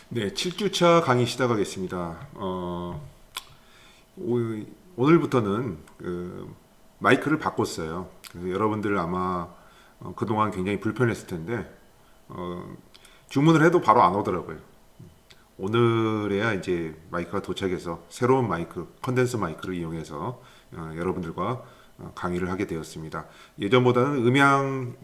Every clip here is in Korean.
네, 7주차 강의 시작하겠습니다. 오늘부터는 마이크를 바꿨어요. 그래서 여러분들 아마 그동안 굉장히 불편했을 텐데 어, 주문을 해도 바로 안 오더라고요. 오늘에야 이제 마이크가 도착해서 새로운 마이크, 컨덴서 마이크를 이용해서 여러분들과 강의를 하게 되었습니다. 예전보다는 음향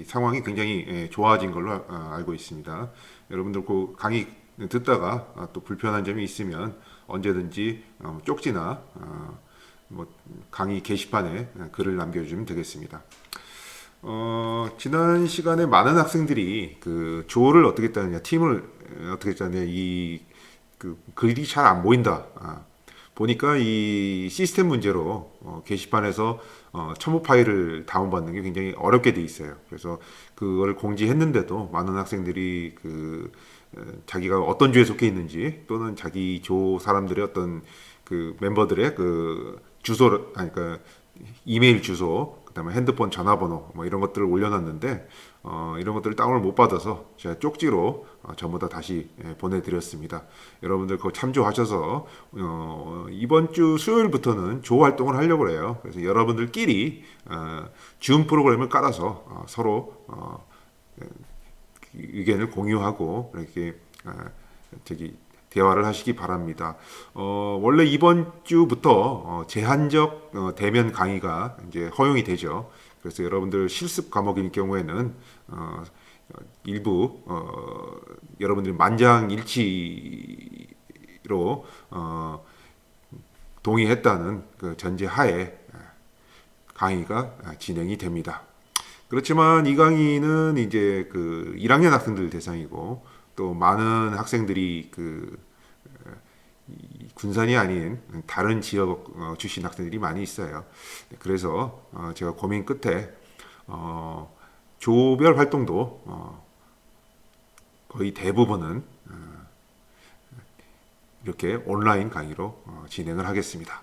상황이 굉장히 좋아진 걸로 알고 있습니다. 여러분들 그 강의 듣다가 또 불편한 점이 있으면 언제든지 쪽지나 뭐 강의 게시판에 글을 남겨주시면 되겠습니다. 지난 시간에 많은 학생들이 그 조를 어떻게 했다느냐, 팀을 어떻게 했다느냐, 그 글이 잘 안 보인다. 보니까 이 시스템 문제로 게시판에서 첨부 파일을 다운받는 게 굉장히 어렵게 돼 있어요. 그래서 그걸 공지했는데도 많은 학생들이 자기가 어떤 조에 속해 있는지 또는 자기 조 사람들의 어떤 그 멤버들의 그 주소를 아니 그 이메일 주소 그다음에 핸드폰 전화번호 뭐 이런 것들을 올려놨는데 이런 것들을 다운을 못 받아서 제가 쪽지로 전부 다 다시 보내드렸습니다. 여러분들 그거 참조하셔서 이번 주 수요일부터는 조 활동을 하려고 해요. 그래서 여러분들끼리 줌 프로그램을 깔아서 서로 의견을 공유하고 이렇게 저기 대화를 하시기 바랍니다. 원래 이번 주부터 제한적 대면 강의가 이제 허용이 되죠. 그래서 여러분들 실습 과목일 경우에는 일부 여러분들이 만장일치로 동의했다는 그 전제 하에 강의가 진행이 됩니다. 그렇지만 이 강의는 이제 그 1학년 학생들 대상이고 또 많은 학생들이 군산이 아닌 다른 지역 출신 학생들이 많이 있어요. 그래서 제가 고민 끝에 조별 활동도 거의 대부분은 이렇게 온라인 강의로 진행을 하겠습니다.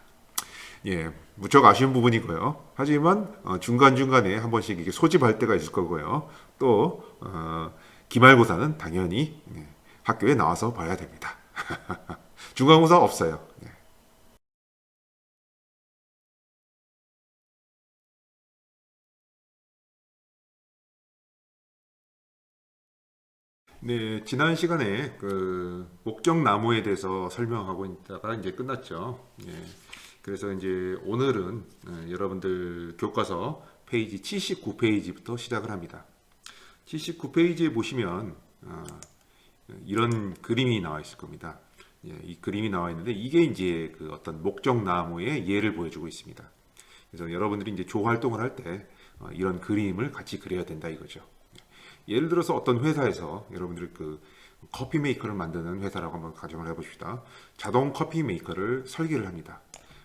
예, 무척 아쉬운 부분이고요. 하지만 중간중간에 한 번씩 이게 소집할 때가 있을 거고요. 또 기말고사는 당연히 학교에 나와서 봐야 됩니다. 중간고사 없어요. 네. 네, 지난 시간에 그 목적 나무에 대해서 설명하고 있다가 이제 끝났죠. 예. 그래서 이제 오늘은 여러분들 교과서 페이지 79페이지부터 시작을 합니다. 79페이지에 보시면 이런 그림이 나와 있을 겁니다. 예, 이 그림이 나와 있는데 이게 이제 그 어떤 목적 나무의 예를 보여주고 있습니다. 그래서 여러분들이 이제 조 활동을 할 때 이런 그림을 같이 그려야 된다 이거죠. 예를 들어서 어떤 회사에서 여러분들 그 커피 메이커를 만드는 회사라고 한번 가정을 해봅시다. 자동 커피 메이커를 설계를 합니다.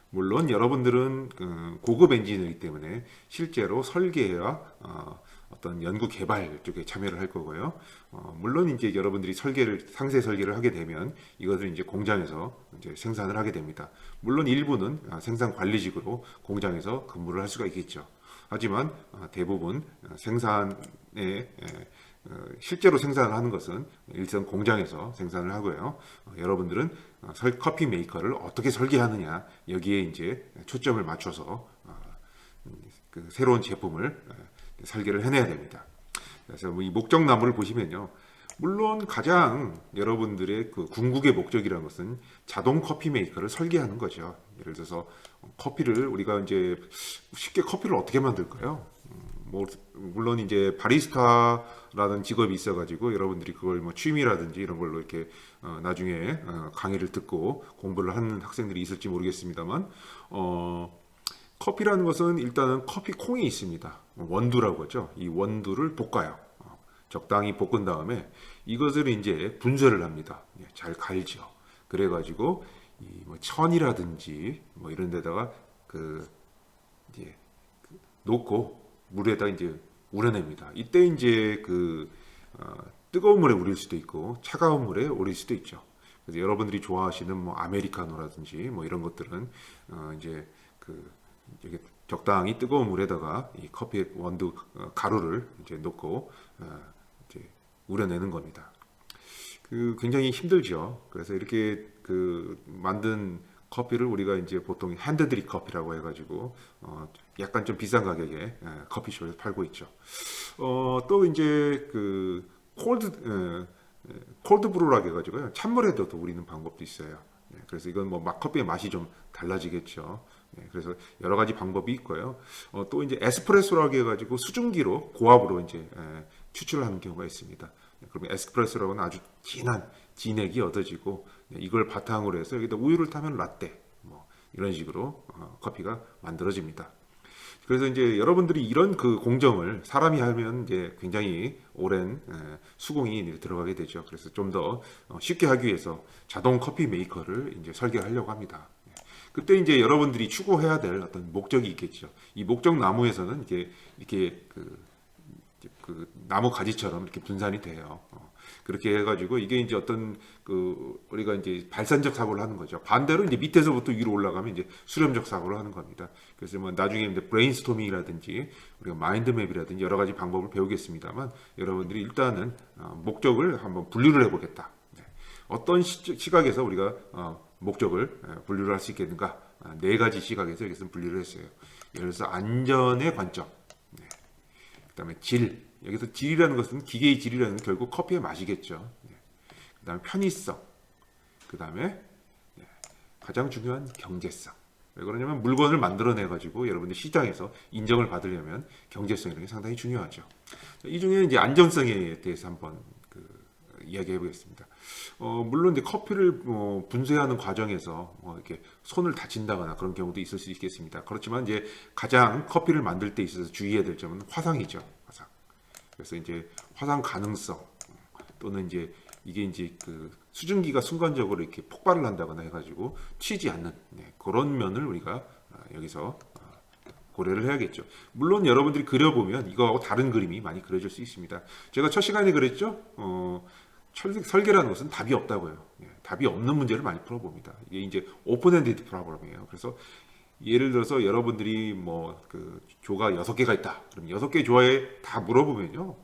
물론 여러분들은 그 고급 엔지니어이기 때문에 실제로 설계와 어떤 연구 개발 쪽에 참여를 할 거고요. 물론 이제 여러분들이 상세 설계를 하게 되면 이것을 이제 공장에서 이제 생산을 하게 됩니다. 물론 일부는 생산 관리직으로 공장에서 근무를 할 수가 있겠죠. 하지만 대부분 생산에 실제로 생산을 하는 것은 일선 공장에서 생산을 하고요. 여러분들은 커피 메이커를 어떻게 설계하느냐 여기에 이제 초점을 맞춰서 그 새로운 제품을 설계를 해내야 됩니다. 그래서 이 목적나무를 보시면요. 물론 가장 여러분들의 그 궁극의 목적이라는 것은 자동 커피 메이커를 설계하는 거죠. 예를 들어서 커피를 우리가 이제 쉽게 커피를 어떻게 만들까요? 뭐 물론 이제 바리스타라는 직업이 있어가지고 여러분들이 그걸 뭐 취미라든지 이런 걸로 이렇게 나중에 강의를 듣고 공부를 하는 학생들이 있을지 모르겠습니다만 커피라는 것은 일단은 커피 콩이 있습니다. 원두라고 하죠. 이 원두를 볶아요. 적당히 볶은 다음에 이것을 이제 분쇄를 합니다. 예, 잘 갈죠. 그래가지고 이뭐 천이라든지 뭐 이런 데다가 그 이제 놓고 물에다 이제 우려냅니다. 이때 이제 뜨거운 물에 우릴 수도 있고 차가운 물에 우릴 수도 있죠. 그래서 여러분들이 좋아하시는 뭐 아메리카노라든지 뭐 이런 것들은 이제 이게 적당히 뜨거운 물에다가 이 커피 원두 가루를 이제 넣고 이제 우려내는 겁니다. 굉장히 힘들죠. 그래서 이렇게 만든 커피를 우리가 이제 보통 핸드드립 커피라고 해가지고 약간 좀 비싼 가격에 커피숍에서 팔고 있죠. 또 이제 콜드 브루라고 해가지고요. 찬물에도 또 우리는 방법도 있어요. 그래서 이건 뭐 막 커피의 맛이 좀 달라지겠죠. 그래서 여러 가지 방법이 있고요. 또 이제 에스프레소라고 해가지고 수증기로 고압으로 이제 추출을 하는 경우가 있습니다. 그러면 에스프레소라고는 아주 진한 진액이 얻어지고 이걸 바탕으로 해서 여기다 우유를 타면 라떼 뭐 이런 식으로 커피가 만들어집니다. 그래서 이제 여러분들이 이런 공정을 사람이 하면 이제 굉장히 오랜 수공이 들어가게 되죠. 그래서 좀 더 쉽게 하기 위해서 자동 커피 메이커를 이제 설계하려고 합니다. 그때 이제 여러분들이 추구해야 될 어떤 목적이 있겠죠. 이 목적 나무에서는 이렇게 나무 가지처럼 이렇게 분산이 돼요. 그렇게 해가지고 이게 이제 어떤 우리가 이제 발산적 사고를 하는 거죠. 반대로 이제 밑에서부터 위로 올라가면 이제 수렴적 사고를 하는 겁니다. 그래서 뭐 나중에 이제 브레인스토밍이라든지 우리가 마인드맵이라든지 여러 가지 방법을 배우겠습니다만 여러분들이 일단은 목적을 한번 분류를 해보겠다. 어떤 시각에서 우리가 목적을 분류를 할 수 있겠는가? 네 가지 시각에서 여기서 분류를 했어요. 예를 들어서 안전의 관점, 그다음에 질. 여기서 질이라는 것은 기계의 질이라는 건 결국 커피의 맛이겠죠. 그다음에 편의성. 그다음에 가장 중요한 경제성. 왜 그러냐면 물건을 만들어내 가지고 여러분들 시장에서 인정을 받으려면 경제성 이런 게 상당히 중요하죠. 이 중에 이제 안전성에 대해서 한번 이야기해 보겠습니다. 물론 이제 커피를 분쇄하는 과정에서 이렇게 손을 다친다거나 그런 경우도 있을 수 있겠습니다. 그렇지만 이제 가장 커피를 만들 때 있어서 주의해야 될 점은 화상이죠. 화상. 그래서 이제 화상 가능성 또는 이제 이게 이제 수증기가 순간적으로 이렇게 폭발을 한다거나 해가지고 튀지 않는 그런 면을 우리가 여기서 고려를 해야겠죠. 물론 여러분들이 그려보면 이거하고 다른 그림이 많이 그려질 수 있습니다. 제가 첫 시간에 그랬죠. 설계라는 것은 답이 없다고요. 답이 없는 문제를 많이 풀어봅니다. 이게 이제 오픈엔디드 프로블럼이에요. 그래서 예를 들어서 여러분들이 조가 6개가 있다. 그럼 6개 조에 다 물어보면요.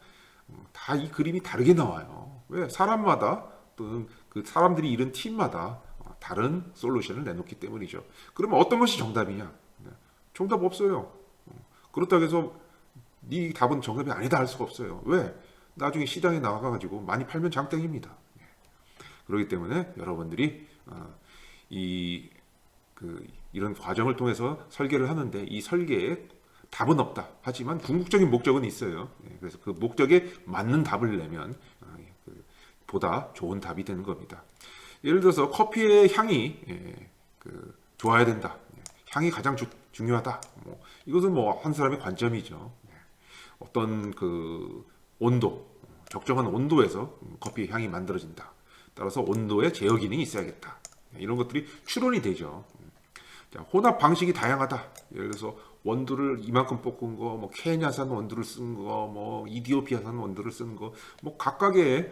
다 이 그림이 다르게 나와요. 왜? 사람마다 또는 사람들이 이룬 팀마다 다른 솔루션을 내놓기 때문이죠. 그러면 어떤 것이 정답이냐? 정답 없어요. 그렇다고 해서 네 답은 정답이 아니다 할 수가 없어요. 왜? 나중에 시장에 나가가지고 많이 팔면 장땡입니다. 그렇기 때문에 여러분들이 이런 과정을 통해서 설계를 하는데 이 설계에 답은 없다. 하지만 궁극적인 목적은 있어요. 그래서 그 목적에 맞는 답을 내면 보다 좋은 답이 되는 겁니다. 예를 들어서 커피의 향이 좋아야 된다. 향이 가장 중요하다. 이것은 한 사람의 관점이죠. 어떤 온도, 적정한 온도에서 커피 향이 만들어진다. 따라서 온도에 제어 기능이 있어야겠다. 이런 것들이 추론이 되죠. 자, 혼합 방식이 다양하다. 예를 들어서 원두를 이만큼 볶은 거, 케냐산 원두를 쓴 거, 이디오피아산 원두를 쓴 거, 각각의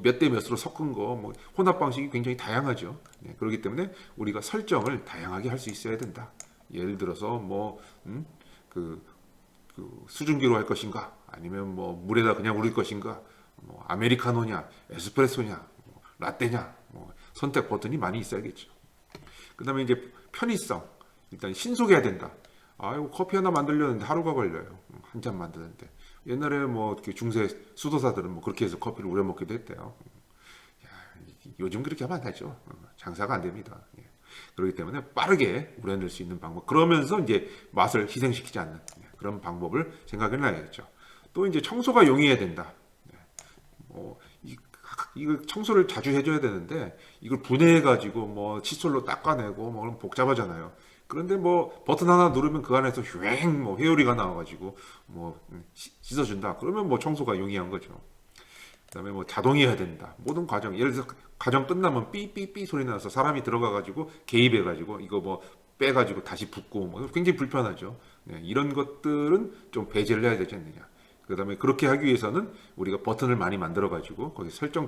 몇 대 몇으로 섞은 거, 혼합 방식이 굉장히 다양하죠. 그렇기 때문에 우리가 설정을 다양하게 할 수 있어야 된다. 예를 들어서 수증기로 할 것인가, 아니면 물에다 그냥 우릴 것인가, 아메리카노냐, 에스프레소냐, 라떼냐, 선택 버튼이 많이 있어야겠죠. 그다음에 이제 편의성. 일단 신속해야 된다. 이거 커피 하나 만들려는데 하루가 걸려요. 한 잔 만드는데. 옛날에 중세 수도사들은 그렇게 해서 커피를 우려 먹기도 했대요. 요즘 그렇게 하면 안 되죠. 장사가 안 됩니다. 그렇기 때문에 빠르게 우려낼 수 있는 방법. 그러면서 이제 맛을 희생시키지 않는 그런 방법을 생각해 놔야겠죠. 또 이제 청소가 용이해야 된다. 이거 청소를 자주 해줘야 되는데 이걸 분해해가지고 칫솔로 닦아내고 그럼 복잡하잖아요. 그런데 버튼 하나 누르면 그 안에서 휑 회오리가 나와가지고 씻어준다. 그러면 청소가 용이한 거죠. 그다음에 자동이어야 된다. 모든 과정, 예를 들어서 과정 끝나면 삐삐삐 소리 나서 사람이 들어가가지고 개입해가지고 이거 빼가지고 다시 붓고 굉장히 불편하죠. 이런 것들은 좀 배제를 해야 되지 않느냐. 그다음에 그렇게 하기 위해서는 우리가 버튼을 많이 만들어가지고 거기 설정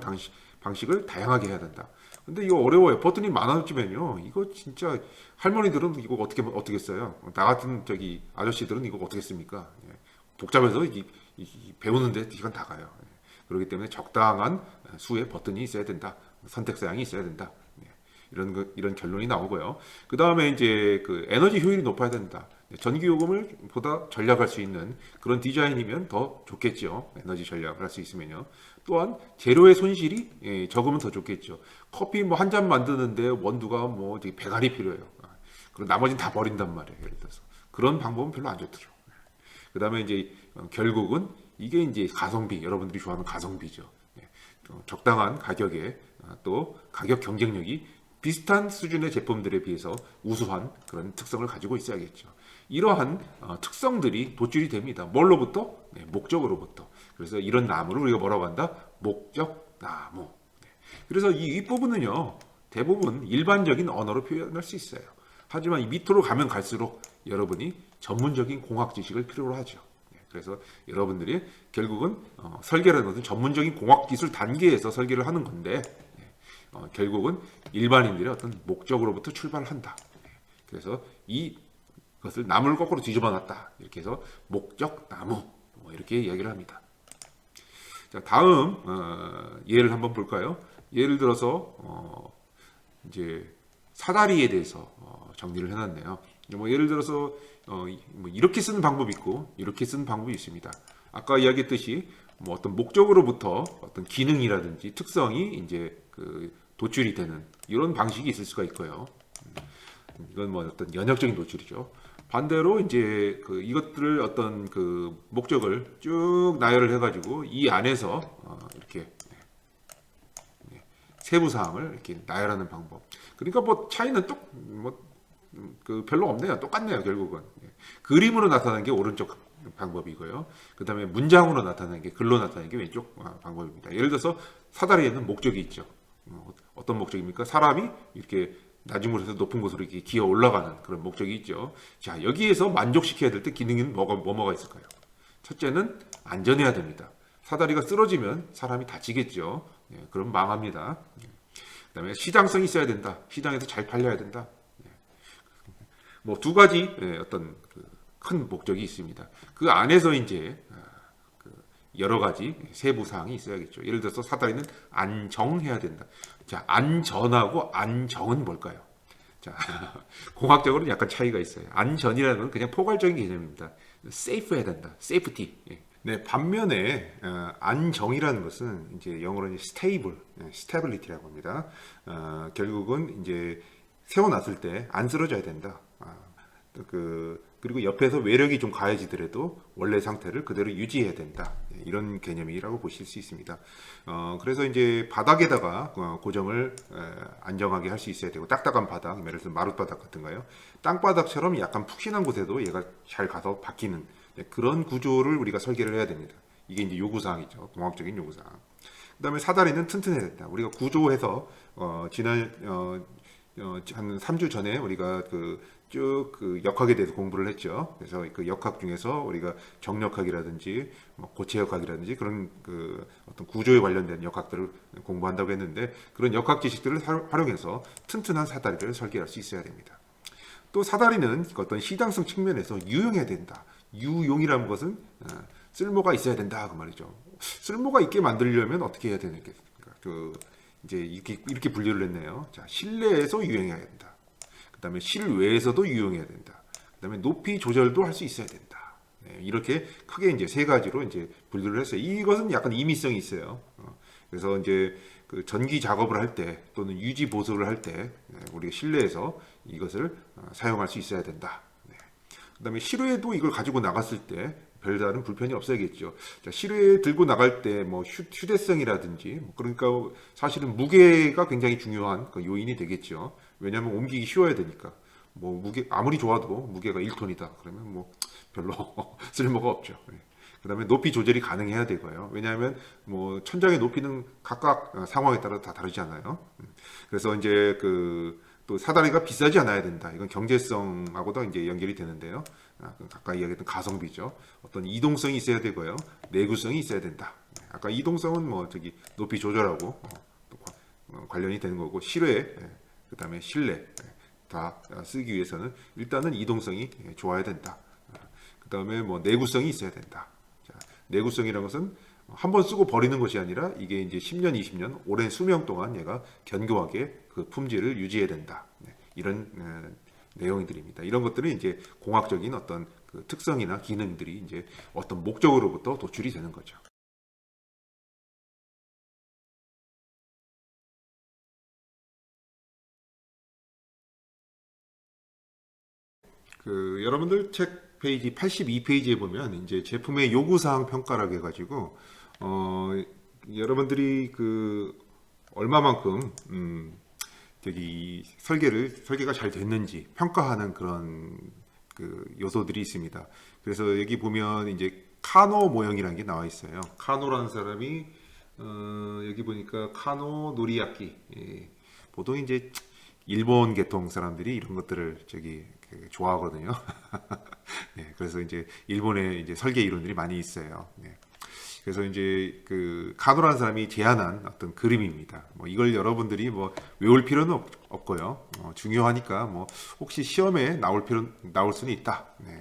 방식을 다양하게 해야 된다. 근데 이거 어려워요. 버튼이 많아지면요. 이거 진짜 할머니들은 이거 어떻게 써요? 나 같은 아저씨들은 이거 어떻게 씁니까? 복잡해서 배우는데 시간 다 가요. 그렇기 때문에 적당한 수의 버튼이 있어야 된다. 선택 사양이 있어야 된다. 이런 결론이 나오고요. 그 다음에 이제 그 에너지 효율이 높아야 된다. 전기 요금을 보다 절약할 수 있는 그런 디자인이면 더 좋겠죠. 에너지 절약을 할 수 있으면요. 또한 재료의 손실이 적으면 더 좋겠죠. 커피 뭐 한 잔 만드는데 원두가 뭐 배갈이 필요해요. 그리고 나머지는 다 버린단 말이에요. 예를 들어서 그런 방법은 별로 안 좋더라고요. 그 다음에 이제 결국은 이게 이제 가성비, 여러분들이 좋아하는 가성비죠. 적당한 가격에 또 가격 경쟁력이 비슷한 수준의 제품들에 비해서 우수한 그런 특성을 가지고 있어야겠죠. 이러한 특성들이 도출이 됩니다. 뭘로부터? 목적으로부터. 그래서 이런 나무를 우리가 뭐라고 한다? 목적나무. 그래서 이 부분은요, 대부분 일반적인 언어로 표현할 수 있어요. 하지만 이 밑으로 가면 갈수록 여러분이 전문적인 공학 지식을 필요로 하죠. 그래서 여러분들이 결국은 설계라는 것은 전문적인 공학 기술 단계에서 설계를 하는 건데 결국은 일반인들의 어떤 목적으로부터 출발한다. 그래서 이것을 나무를 거꾸로 뒤집어 놨다. 이렇게 해서 목적나무 이렇게 이야기를 합니다. 자, 다음 예를 한번 볼까요? 예를 들어서 이제 사다리에 대해서 정리를 해놨네요. 뭐 예를 들어서 뭐 이렇게 쓰는 방법이 있고 이렇게 쓰는 방법이 있습니다. 아까 이야기했듯이 뭐 어떤 목적으로부터 어떤 기능이라든지 특성이 이제 그 도출이 되는 이런 방식이 있을 수가 있고요. 이건 뭐 어떤 연역적인 도출이죠. 반대로 이제 그 이것들을 어떤 그 목적을 쭉 나열을 해가지고 이 안에서 이렇게 세부 사항을 이렇게 나열하는 방법. 그러니까 뭐 차이는 그 별로 없네요. 똑같네요, 결국은. 그림으로 나타나는 게 오른쪽 방법이고요. 그 다음에 문장으로 나타나는 게, 글로 나타나는 게 왼쪽 방법입니다. 예를 들어서 사다리에는 목적이 있죠. 어떤 목적입니까? 사람이 이렇게 낮은 곳에서 높은 곳으로 이렇게 기어 올라가는 그런 목적이 있죠. 자, 여기에서 만족시켜야 될 때 기능은 뭐가 있을까요? 첫째는 안전해야 됩니다. 사다리가 쓰러지면 사람이 다치겠죠. 그럼 망합니다. 그 다음에 시장성이 있어야 된다. 시장에서 잘 팔려야 된다. 뭐 두 가지 어떤 큰 목적이 있습니다. 그 안에서 이제 여러 가지 세부 사항이 있어야겠죠. 예를 들어서 사다리는 안정해야 된다. 자, 안전하고 안정은 뭘까요? 자, 공학적으로는 약간 차이가 있어요. 안전이라는 건 그냥 포괄적인 개념입니다. 세이프해야 된다. 세이프티. 네, 반면에 안정이라는 것은 이제 영어로는 스테이블, 스테빌리티라고 합니다. 결국은 이제 세워놨을 때 안 쓰러져야 된다. 그리고 옆에서 외력이 좀 가해지더라도 원래 상태를 그대로 유지해야 된다. 이런 개념이라고 보실 수 있습니다. 그래서 이제 바닥에다가 고정을 안정하게 할 수 있어야 되고, 딱딱한 바닥, 예를 들어서 마룻바닥 같은가요? 땅바닥처럼 약간 푹신한 곳에도 얘가 잘 가서 박히는 그런 구조를 우리가 설계를 해야 됩니다. 이게 이제 요구사항이죠. 공학적인 요구사항. 그 다음에 사다리는 튼튼해야 된다. 우리가 구조해서 지난 한 3주 전에 우리가 쭉 역학에 대해서 공부를 했죠. 그래서 그 역학 중에서 우리가 정역학이라든지 고체역학이라든지 그런 어떤 구조에 관련된 역학들을 공부한다고 했는데, 그런 역학 지식들을 활용해서 튼튼한 사다리를 설계할 수 있어야 됩니다. 또 사다리는 어떤 시장성 측면에서 유용해야 된다. 유용이라는 것은 쓸모가 있어야 된다 그 말이죠. 쓸모가 있게 만들려면 어떻게 해야 되는 게 이제 이렇게 분류를 했네요. 자, 실내에서 유용해야 된다. 그 다음에 실외에서도 유용해야 된다. 그 다음에 높이 조절도 할 수 있어야 된다. 이렇게 크게 이제 세 가지로 이제 분류를 했어요. 이것은 약간 임의성이 있어요. 그래서 이제 그 전기 작업을 할 때 또는 유지 보수를 할 때 우리가 실내에서 이것을 사용할 수 있어야 된다. 그 다음에 실외에도 이걸 가지고 나갔을 때 별다른 불편이 없어야겠죠. 자, 실외에 들고 나갈 때 뭐 휴대성이라든지 그러니까 사실은 무게가 굉장히 중요한 그 요인이 되겠죠. 왜냐하면 옮기기 쉬워야 되니까. 뭐 무게 아무리 좋아도 무게가 1톤이다 그러면 뭐 별로 쓸모가 없죠. 그 다음에 높이 조절이 가능해야 되고요. 왜냐하면 뭐 천장의 높이는 각각 상황에 따라 다 다르잖아요. 그래서 이제 또 사다리가 비싸지 않아야 된다. 이건 경제성하고도 이제 연결이 되는데요. 아까 이야기했던 가성비죠. 어떤 이동성이 있어야 되고요. 내구성이 있어야 된다. 아까 이동성은 뭐 높이 조절하고 관련이 되는 거고, 실외, 그 다음에 실내 다 쓰기 위해서는 일단은 이동성이 좋아야 된다. 그 다음에 뭐 내구성이 있어야 된다. 자, 내구성이라는 것은 한 번 쓰고 버리는 것이 아니라 이게 이제 10년, 20년 오랜 수명 동안 얘가 견고하게 그 품질을 유지해야 된다. 네, 이런 내용들입니다. 이런 것들은 이제 공학적인 어떤 그 특성이나 기능들이 이제 어떤 목적으로부터 도출이 되는 거죠. 그 여러분들 책 페이지 82페이지에 보면 이제 제품의 요구사항 평가라고 해가지고 여러분들이 그 얼마만큼 저기 설계가 잘 됐는지 평가하는 그런 그 요소들이 있습니다. 그래서 여기 보면 이제 카노 모형이라는 게 나와 있어요. 카노라는 사람이 여기 보니까 카노 노리야키, 보통 이제 일본 계통 사람들이 이런 것들을 저기 좋아하거든요. 네, 그래서 이제 일본에 이제 설계 이론들이 많이 있어요. 네. 그래서 이제 그 카노라는 사람이 제안한 어떤 그림입니다. 뭐 이걸 여러분들이 뭐 외울 필요는 없고요. 중요하니까 뭐 혹시 시험에 나올 수는 있다. 네.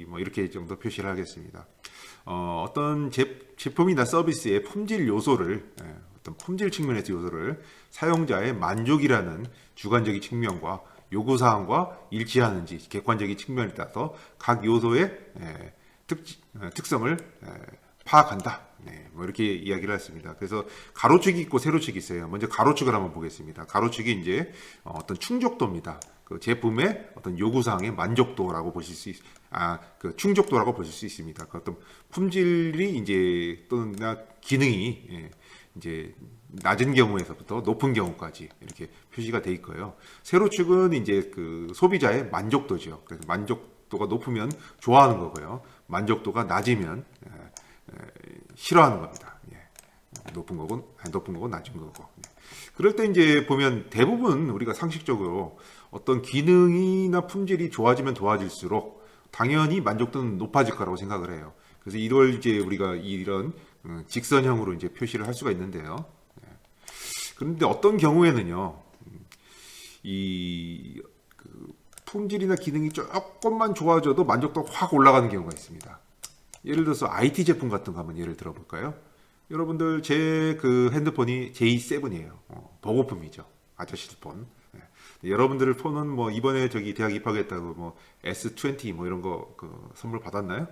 뭐 이렇게 정도 표시를 하겠습니다. 어떤 제품이나 서비스의 품질 요소를 어떤 품질 측면에서 요소를 사용자의 만족이라는 주관적인 측면과 요구사항과 일치하는지 객관적인 측면에 따라서 각 요소의 특성을 파악한다. 네, 뭐 이렇게 이야기를 했습니다. 그래서 가로축이 있고 세로축이 있어요. 먼저 가로축을 한번 보겠습니다. 가로축이 이제 어떤 충족도입니다. 그 제품의 어떤 요구사항의 만족도라고 보실 수 그 충족도라고 보실 수 있습니다. 그 어떤 품질이 이제 또는 기능이 이제 낮은 경우에서부터 높은 경우까지 이렇게 표시가 돼 있고요. 세로축은 이제 그 소비자의 만족도죠. 그래서 만족도가 높으면 좋아하는 거고요. 만족도가 낮으면 싫어하는 겁니다. 높은 거고 낮은 거고. 그럴 때 이제 보면 대부분 우리가 상식적으로 어떤 기능이나 품질이 좋아지면 좋아질수록 당연히 만족도는 높아질 거라고 생각을 해요. 그래서 이걸 이제 우리가 이런 직선형으로 이제 표시를 할 수가 있는데요. 그런데 어떤 경우에는요, 그 품질이나 기능이 조금만 좋아져도 만족도가 확 올라가는 경우가 있습니다. 예를 들어서 IT 제품 같은 거 한번 예를 들어볼까요? 여러분들 제 그 핸드폰이 J7이에요. 버거품이죠. 아저씨들 폰. 여러분들 폰은 뭐 이번에 저기 대학 입학했다고 뭐 S20 뭐 이런 거 그 선물 받았나요?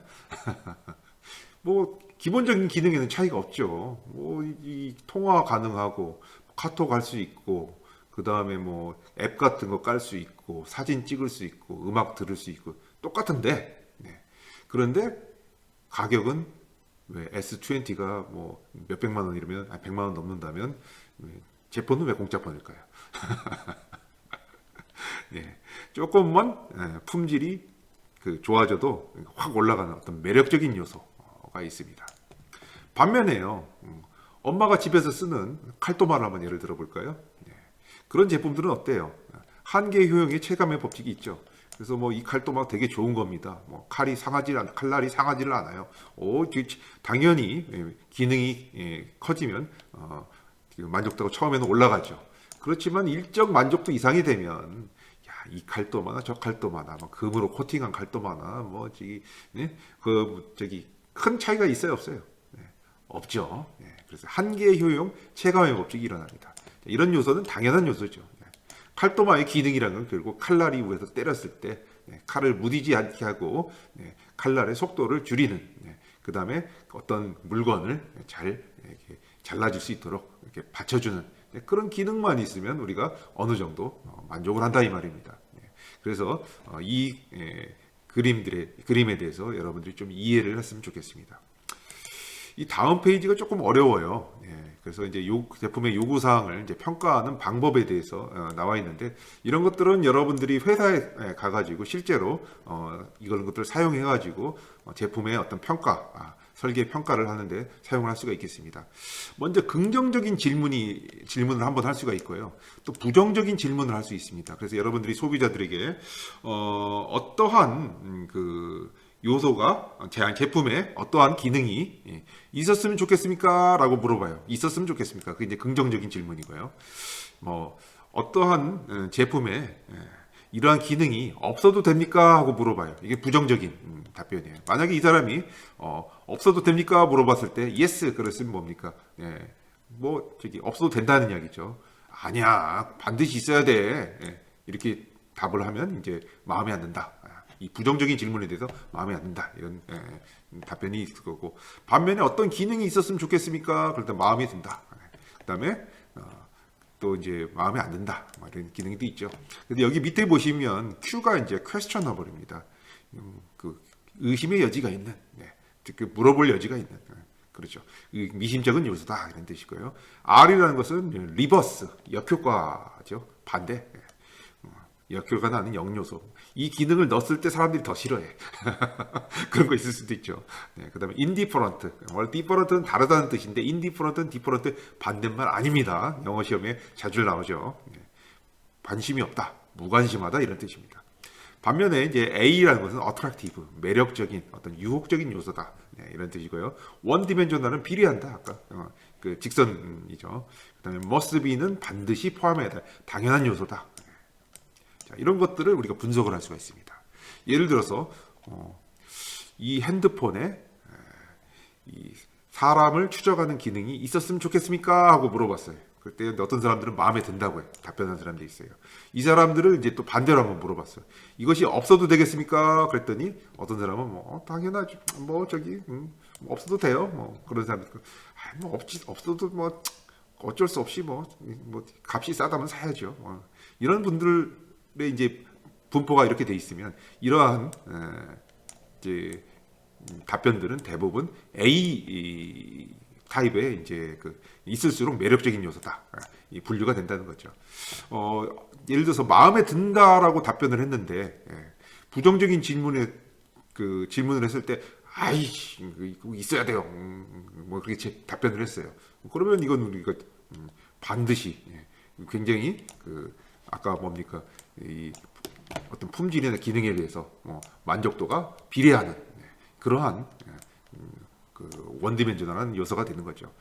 뭐 기본적인 기능에는 차이가 없죠. 뭐 이 통화 가능하고 카톡 할 수 있고 그 다음에 뭐 앱 같은 거 깔 수 있고 사진 찍을 수 있고 음악 들을 수 있고 똑같은데 그런데 가격은 왜 S20가 뭐 몇백만 원이라면 100만 원 넘는다면 제 폰은 왜 공짜 폰일까요? 네, 조금만 품질이 그 좋아져도 확 올라가는 어떤 매력적인 요소가 있습니다. 반면에요, 엄마가 집에서 쓰는 칼도마를 한번 예를 들어볼까요? 네. 그런 제품들은 어때요? 한계 효용의 체감의 법칙이 있죠. 그래서 뭐 이 칼도마 되게 좋은 겁니다. 뭐 칼날이 상하지를 않아요. 당연히 기능이 커지면 만족도가 처음에는 올라가죠. 그렇지만 일정 만족도 이상이 되면 이 칼도마나 저 칼도마나 뭐 금으로 코팅한 칼도마나 뭐 저기 큰 차이가 있어요, 없어요? 네, 없죠. 네, 그래서 한계 효용 체감의 법칙이 일어납니다. 이런 요소는 당연한 요소죠. 칼도마의 기능이라는 건 결국 칼날이 위에서 때렸을 때 칼을 무디지 않게 하고 칼날의 속도를 줄이는, 그 다음에 어떤 물건을 잘 이렇게 잘라질 수 있도록 이렇게 받쳐주는 그런 기능만 있으면 우리가 어느 정도 만족을 한다 이 말입니다. 그래서 이 그림에 대해서 여러분들이 좀 이해를 했으면 좋겠습니다. 이 다음 페이지가 조금 어려워요. 그래서 이제 제품의 요구 사항을 이제 평가하는 방법에 대해서 나와 있는데 이런 것들은 여러분들이 회사에 가가지고 실제로 이런 것들을 사용해가지고 제품의 어떤 설계 평가를 하는데 사용을 할 수가 있겠습니다. 먼저 긍정적인 질문을 한번 할 수가 있고요. 또 부정적인 질문을 할 수 있습니다. 그래서 여러분들이 소비자들에게 어떠한 그 요소가 제품에 어떠한 기능이 있었으면 좋겠습니까? 라고 물어봐요. 있었으면 좋겠습니까? 그게 이제 긍정적인 질문이고요. 뭐 어떠한 제품에 이러한 기능이 없어도 됩니까? 하고 물어봐요. 이게 부정적인 답변이에요. 만약에 이 사람이 없어도 됩니까? 물어봤을 때 yes 그랬으면 뭡니까? 예, 뭐 저기 없어도 된다는 이야기죠. 아니야 반드시 있어야 돼. 예, 이렇게 답을 하면 이제 마음에 안 든다. 이 부정적인 질문에 대해서 마음에 안 든다. 이런 답변이 있을 거고, 반면에 어떤 기능이 있었으면 좋겠습니까? 그럴 때 마음에 든다. 그다음에 또 이제 마음에 안 든다. 이런 기능도 있죠. 근데 여기 밑에 보시면 Q가 이제 questionable입니다. 그 의심의 여지가 있는, 그 물어볼 여지가 있는, 그렇죠. 미심쩍은 요소다 이런 뜻이고요. R이라는 것은 리버스, 역효과죠. 반대. 역효과가 나는 역요소. 이 기능을 넣었을 때 사람들이 더 싫어해. 그런 거 있을 수도 있죠. 그 다음에 indifferent. 원래 different는 다르다는 뜻인데 indifferent는 different 반대말 아닙니다. 영어 시험에 자주 나오죠. 관심이 없다, 무관심하다 이런 뜻입니다. 반면에 이제 A라는 것은 attractive, 매력적인 어떤 유혹적인 요소다. 이런 뜻이고요. one dimensional은 비례한다. 아까 그 직선이죠. 그다음에 must be는 반드시 포함해야 돼. 당연한 요소다. 자, 이런 것들을 우리가 분석을 할 수가 있습니다. 예를 들어서 이 핸드폰에 이 사람을 추적하는 기능이 있었으면 좋겠습니까? 하고 물어봤어요. 그때 어떤 사람들은 마음에 든다고 답변한 사람들이 있어요. 이 사람들을 이제 또 반대로 한번 물어봤어요. 이것이 없어도 되겠습니까? 그랬더니 어떤 사람은 뭐 당연하죠. 뭐 저기 없어도 돼요. 뭐 그런 사람들 뭐 없어도 뭐 어쩔 수 없이 뭐 값이 싸다면 사야죠. 이런 분들 이제 분포가 이렇게 돼 있으면 이러한 이제 답변들은 대부분 A 타입의 이제 있을수록 매력적인 요소다. 이 분류가 된다는 거죠. 예를 들어서 마음에 든다라고 답변을 했는데 부정적인 질문을 했을 때 아이 있어야 돼요. 뭐 그렇게 답변을 했어요. 그러면 이건 우리가 반드시 굉장히 아까 뭡니까 이 어떤 품질이나 기능에 대해서 만족도가 비례하는 그러한 원디멘셔널한 요소가 되는 거죠.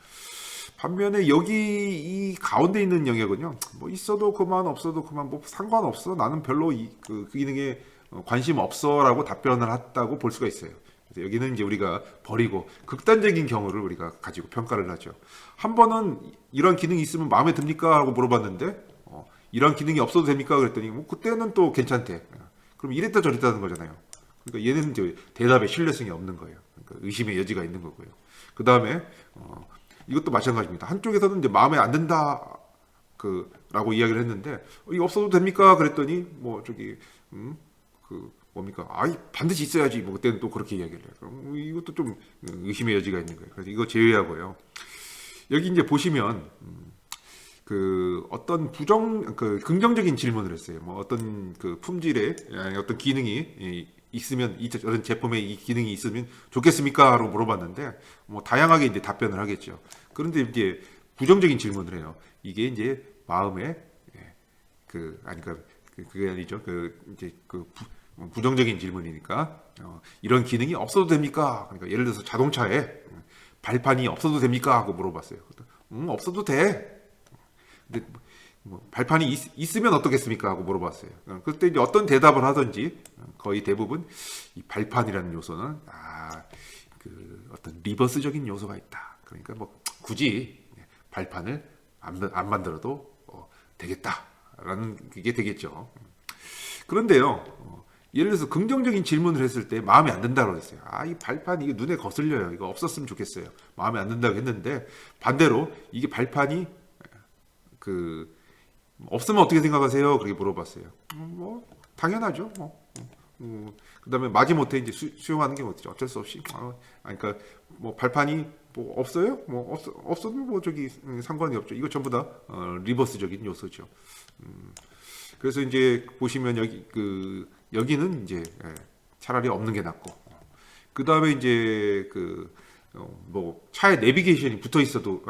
반면에 여기 이 가운데 있는 영역은요, 뭐 있어도 그만 없어도 그만 뭐 상관없어 나는 별로 그 기능에 관심 없어라고 답변을 했다고 볼 수가 있어요. 그래서 여기는 이제 우리가 버리고 극단적인 경우를 우리가 가지고 평가를 하죠. 한 번은 이런 기능이 있으면 마음에 듭니까? 하고 물어봤는데 이런 기능이 없어도 됩니까? 그랬더니 뭐 그때는 또 괜찮대. 그럼 이랬다 저랬다는 거잖아요. 그러니까 얘는 이제 대답에 신뢰성이 없는 거예요. 그러니까 의심의 여지가 있는 거고요. 그 다음에 이것도 마찬가지입니다. 한쪽에서는 이제 마음에 안 든다 라고 이야기를 했는데 이거 없어도 됩니까? 그랬더니 뭐 저기 뭡니까? 반드시 있어야지. 뭐 그때는 또 그렇게 이야기를 해요. 그럼 이것도 좀 의심의 여지가 있는 거예요. 그래서 이거 제외하고요. 여기 이제 보시면 어떤 긍정적인 질문을 했어요. 뭐 어떤 품질의 어떤 기능이 있으면 이런 제품에 이 기능이 있으면 좋겠습니까? 라고 물어봤는데 뭐 다양하게 이제 답변을 하겠죠. 그런데 이제 부정적인 질문을 해요. 이게 이제 마음에 그게 아니죠. 이제 부정적인 질문이니까 이런 기능이 없어도 됩니까? 그러니까 예를 들어서 자동차에 발판이 없어도 됩니까? 하고 물어봤어요. 없어도 돼. 근데 뭐 발판이 있으면 어떻겠습니까? 하고 물어봤어요. 그때 이제 어떤 대답을 하든지 거의 대부분 이 발판이라는 요소는 어떤 리버스적인 요소가 있다. 그러니까 뭐 굳이 발판을 안 만들어도 되겠다라는 게 되겠죠. 그런데요, 예를 들어서 긍정적인 질문을 했을 때 마음에 안 든다고 했어요. 이 발판 이게 눈에 거슬려요. 이거 없었으면 좋겠어요. 마음에 안 든다고 했는데 반대로 이게 발판이 없으면 어떻게 생각하세요? 그렇게 물어봤어요. 뭐 당연하죠. 그다음에 마지못해 이제 수용하는 게 뭐죠? 어쩔 수 없이. 그러니까 뭐 발판이 뭐 없어요? 뭐 없어도 뭐 저기 상관이 없죠. 이거 전부 다 리버스적인 요소죠. 그래서 이제 보시면 여기는 이제 차라리 없는 게 낫고. 그다음에 이제 뭐 차에 내비게이션이 붙어 있어도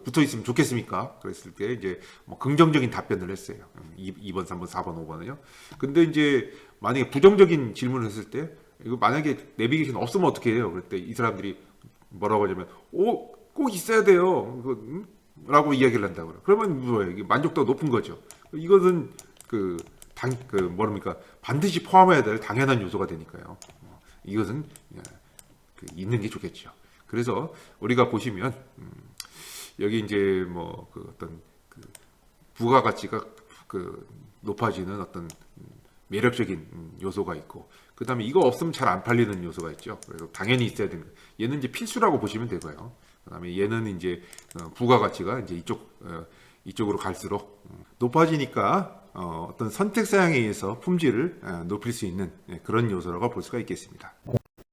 붙어 있으면 좋겠습니까? 그랬을 때 이제 뭐 긍정적인 답변을 했어요. 2번, 3번, 4번, 5번은요. 근데 이제 만약에 부정적인 질문을 했을 때 이거 만약에 내비게이션 없으면 어떻게 해요? 그럴 때 이 사람들이 뭐라고 하냐면 꼭 있어야 돼요. 라고 이야기를 한다고요. 그러면 뭐예요? 이게 만족도가 높은 거죠. 이것은 뭐랍니까 반드시 포함해야 될 당연한 요소가 되니까요. 이것은 있는 게 좋겠죠. 그래서 우리가 보시면 여기 이제 뭐 어떤 부가가치가 높아지는 어떤 매력적인 요소가 있고, 그 다음에 이거 없으면 잘 안 팔리는 요소가 있죠. 그래서 당연히 있어야 되는 거. 얘는 이제 필수라고 보시면 되고요. 그 다음에 얘는 이제 부가가치가 이제 이쪽으로 갈수록 높아지니까 어떤 선택 사양에 의해서 품질을 높일 수 있는 그런 요소라고 볼 수가 있겠습니다.